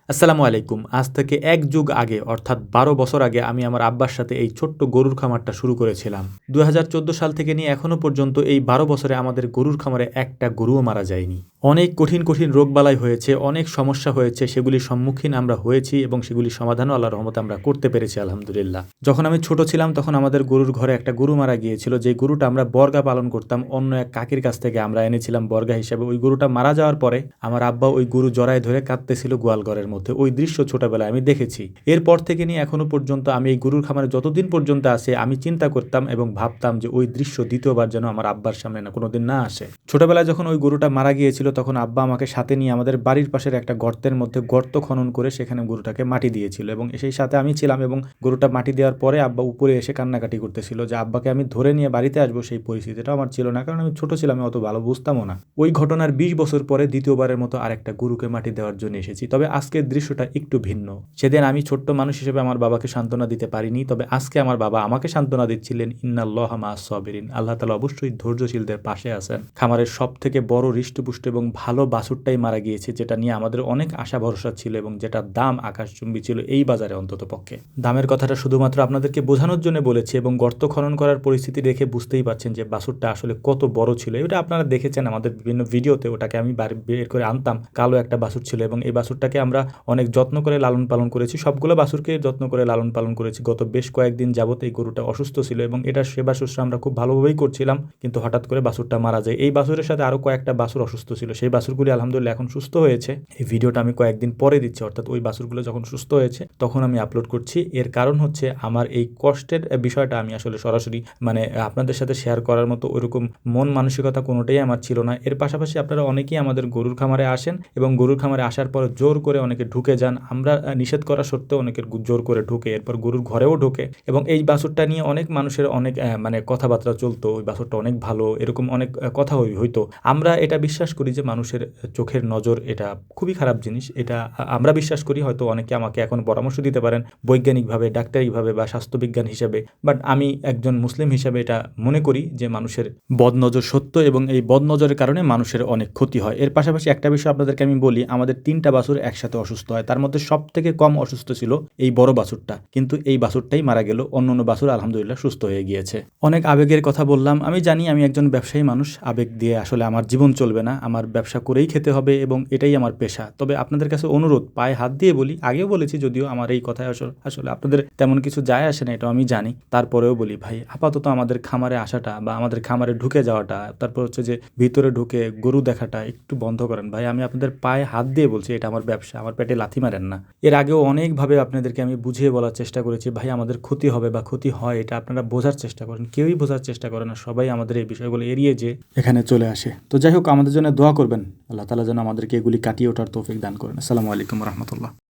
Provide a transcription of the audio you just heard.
আসসালামু আলাইকুম। আজ থেকে এক যুগ আগে অর্থাৎ ১২ বছর আগে আমি আমার আব্বার সাথে এই ছোট্ট গরুর খামারটা শুরু করেছিলাম। ২০১৪ সাল থেকে নিয়ে এখনো পর্যন্ত এই ১২ বছরে আমাদের গরুর খামারে একটা গরুও মারা যায়নি। অনেক কঠিন রোগবালাই হয়েছে, অনেক সমস্যা হয়েছে, সেগুলির সম্মুখীন আমরা হয়েছি এবং সেগুলির সমাধানও আল্লাহর রহমতে আমরা করতে পেরেছি আলহামদুলিল্লাহ। যখন আমি ছোট ছিলাম তখন আমাদের গরুর ঘরে একটা গরু মারা গিয়েছিল, যে গরুটা আমরা বর্গা পালন করতাম, অন্য এক কাকির কাছ থেকে আমরা এনেছিলাম বর্গা হিসেবে। ওই গরুটা মারা যাওয়ার পরে আমার আব্বা ওই গরু জড়ায় ধরে কাঁদতেছিল গোয়ালঘরের মধ্যে। ওই দৃশ্য ছোটবেলায় আমি দেখেছি। এরপর থেকে নিয়ে এখনো পর্যন্ত আমি এই গরুর খামারে যতদিন পর্যন্ত আছে আমি চিন্তা করতাম এবং ভাবতাম যে ওই দৃশ্য দ্বিতীয়বার যেন আমার আব্বার সামনে না কোনোদিন না আসে। ছোটবেলায় যখন ওই গরুটা মারা গিয়েছিল তখন আব্বা আমাকে সাথে নিয়ে আমাদের বাড়ির পাশের একটা গর্তের মধ্যে গর্ত খনন করে সেখানে গরুটাকে মাটি দিয়েছিল এবং সেই সাথে আমি ছিলাম। এবং গরুটা মাটি দেওয়ার পরে আব্বা উপরে এসে কান্নাকাটি করতেছিল যে আব্বাকে আমি ধরে নিয়ে বাড়িতে আসবো, সেই পরিস্থিতিটা আমার ছিল না, কারণ আমি ছোট ছিলাম, আমি অত ভালো বুঝতামও না। ওই ঘটনার ২০ বছর পরে দ্বিতীয়বারের মতো আরেকটা গরুকে মাটি দেওয়ার জন্য এসেছি। তবে আজকের দৃশ্যটা একটু ভিন্ন। সেদিন আমি ছোট্ট মানুষ হিসেবে আমার বাবাকে সান্ত্বনা দিতে পারিনি, তবে আজকে আমার বাবা আমাকে সান্ত্বনা দিচ্ছিলেন, ইন্নাল্লাহা মাআস সাবিরিন, আল্লাহ তাআলা অবশ্যই ধৈর্যশীলদের পাশে আছেন। খামারের সব থেকে বড় হৃষ্টপুষ্ট এবং ভালো বাছুরটাই মারা গিয়েছে, যেটা নিয়ে আমাদের অনেক আশা ভরসা ছিল এবং যেটার দাম আকাশচুম্বী ছিল এই বাজারে। অন্তত পক্ষে দামের কথাটা শুধুমাত্র আপনাদেরকে বোঝানোর জন্য বলেছি এবং গর্ত খনন করার পরিস্থিতি দেখে বুঝতেই পারছেন যে বাছুরটা আসলে কত বড় ছিল। এটা আপনারা দেখেছেন আমাদের বিভিন্ন ভিডিওতে। ওটাকে আমি বের করে আনতাম, কালো একটা বাছুর ছিল এবং এই বাছুরটাকে আমরা অনেক যত্ন করে লালন পালন করেছি। সবগুলো বাছুরকে যত্ন করে লালন পালন করেছি। গত বেশ কয়েকদিন যাবত এই গরুটা অসুস্থ ছিল এবং এটার সেবা শুশ্রূষা আমরা খুব ভালোভাবেই করছিলাম, কিন্তু হঠাৎ করে বাছুরটা মারা যায়। এই বাছুরের সাথে আরও কয়েকটা বাছুর অসুস্থ ছিল, সেই বাছুরগুলি আলহামদুলিল্লাহ এখন সুস্থ হয়েছে। এই ভিডিওটা আমি কয়েকদিন পরে দিচ্ছি, অর্থাৎ ওই বাছুরগুলো যখন সুস্থ হয়েছে তখন আমি আপলোড করছি। এর কারণ হচ্ছে আমার এই কষ্টের বিষয়টা আমি আসলে সরাসরি আপনাদের সাথে শেয়ার করার মতো ওইরকম মন মানসিকতা কোনোটাই আমার ছিল না। এর পাশাপাশি আপনারা অনেকেই আমাদের গরুর খামারে আসেন এবং গরুর খামারে আসার পর জোর করে অনেকে ঢুকে যান। আমরা নিষেধ করা সত্ত্বেও অনেকের জোর করে ঢুকে, এরপর গরুর ঘরেও ঢোকে এবং এই বাছুরটা নিয়ে অনেক মানুষের অনেক কথাবার্তা চলতো, ওই বাছুরটা অনেক ভালো, এরকম অনেক কথা হইতো। আমরা এটা বিশ্বাস করি যে মানুষের চোখের নজর এটা খুবই খারাপ জিনিস। এটা আমরা বিশ্বাস করি। হয়তো অনেকে আমাকে এখন পরামর্শ দিতে পারেন বৈজ্ঞানিকভাবে, ডাক্তারিভাবে বা স্বাস্থ্যবিজ্ঞান হিসেবে, বাট আমি একজন মুসলিম হিসেবে এটা মনে করি যে মানুষের বদনজর সত্য এবং এই বদনজরের কারণে মানুষের অনেক ক্ষতি হয়। এর পাশাপাশি একটা বিষয় আপনাদেরকে আমি বলি, আমাদের ৩টা বাছুর একসাথে অসুস্থ হয়, তার মধ্যে সব থেকে কম অসুস্থ ছিল এই বড় বাছুরটা, কিন্তু এই বাছুরটাই মারা গেল। অন্য বাছুর আলহামদুলিল্লাহ সুস্থ হয়ে গিয়েছে। অনেক আবেগের কথা বললাম, আমি জানি আমি একজন ব্যবসায়ী মানুষ, আবেগ দিয়ে আসলে আমার জীবন চলবে না, আমার ব্যবসা করেই খেতে হবে এবং এটাই আমার পেশা। তবে আপনাদের কাছে অনুরোধ, পায়ে হাত দিয়ে বলি, আগেও বলেছি যদিও, আমার এই কথায় আসলে আপনাদের তেমন কিছু যায় আসে না, এটাও আমি জানি। তারপরেও বলি ভাই, আপাতত আমাদের খামারে আসাটা বা আমাদের খামারে ঢুকে যাওয়াটা, তারপর হচ্ছে যে ভিতরে ঢুকে গরু দেখাটা একটু বন্ধ করেন ভাই। আমি আপনাদের পায়ে হাত দিয়ে বলছি, এটা আমার ব্যবসা, আমার পেটে লাথি মারেন না। এর আগেও অনেকভাবে আপনাদেরকে আমি বুঝিয়ে বলার চেষ্টা করেছি, ভাই আমাদের ক্ষতি হবে বা ক্ষতি হয় এটা আপনারা বোঝার চেষ্টা করেন। কেউই বোঝার চেষ্টা করে না, সবাই আমাদের এই বিষয়গুলো এড়িয়ে যে এখানে চলে আসে। তো যাই হোক, আমাদের জন্য দোয়া করবেন, আল্লাহ তাআলা যেন আমাদেরকে এগুলি কাটিয়ে ওঠার তৌফিক দান করেন। আসসালামু আলাইকুম রহমতুল্লাহ।